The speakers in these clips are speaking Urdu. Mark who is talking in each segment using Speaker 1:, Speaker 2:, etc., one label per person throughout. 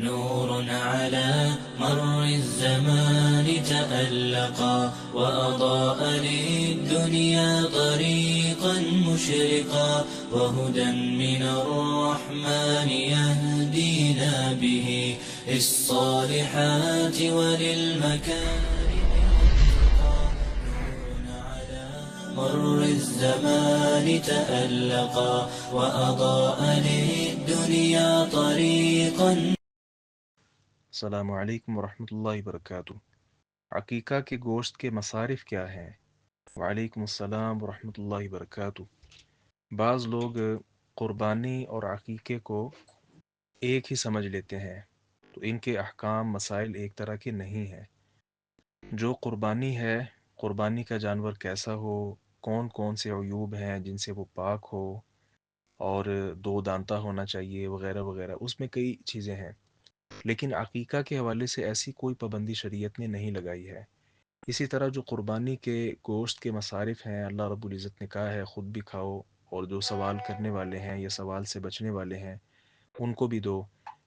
Speaker 1: نور على مر الزمان تألقا وأضاء للدنيا طريقا مشرقا وهدى من الرحمن يهدينا به للصالحات وللمكارم نور على مر الزمان تألقا وأضاء للدنيا طريقا.
Speaker 2: السلام علیکم ورحمۃ اللہ وبرکاتہ۔ عقیقہ کے گوشت کے مصارف کیا ہیں؟ وعلیکم السلام ورحمۃ اللہ وبرکاتہ۔ بعض لوگ قربانی اور عقیقے کو ایک ہی سمجھ لیتے ہیں، تو ان کے احکام مسائل ایک طرح کے نہیں ہیں۔ جو قربانی ہے، قربانی کا جانور کیسا ہو، کون کون سے عیوب ہیں جن سے وہ پاک ہو، اور دو دانتا ہونا چاہیے وغیرہ وغیرہ، اس میں کئی چیزیں ہیں۔ لیکن عقیقہ کے حوالے سے ایسی کوئی پابندی شریعت نے نہیں لگائی ہے۔ اسی طرح جو قربانی کے گوشت کے مصارف ہیں، اللہ رب العزت نے کہا ہے خود بھی کھاؤ، اور جو سوال کرنے والے ہیں یا سوال سے بچنے والے ہیں ان کو بھی دو۔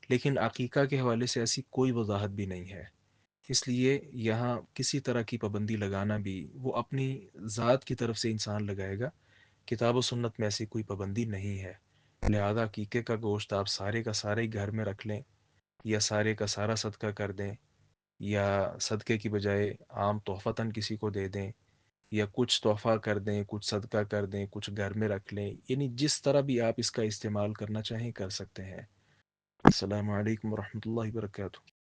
Speaker 2: لیکن عقیقہ کے حوالے سے ایسی کوئی وضاحت بھی نہیں ہے، اس لیے یہاں کسی طرح کی پابندی لگانا بھی وہ اپنی ذات کی طرف سے انسان لگائے گا۔ کتاب و سنت میں ایسی کوئی پابندی نہیں ہے، لہذا عقیقے کا گوشت آپ سارے کا سارے ہی گھر میں رکھ لیں، یا سارے کا سارا صدقہ کر دیں، یا صدقے کی بجائے عام تحفتاً کسی کو دے دیں، یا کچھ تحفہ کر دیں، کچھ صدقہ کر دیں، کچھ گھر میں رکھ لیں، یعنی جس طرح بھی آپ اس کا استعمال کرنا چاہیں کر سکتے ہیں۔ السلام علیکم ورحمۃ اللہ وبرکاتہ۔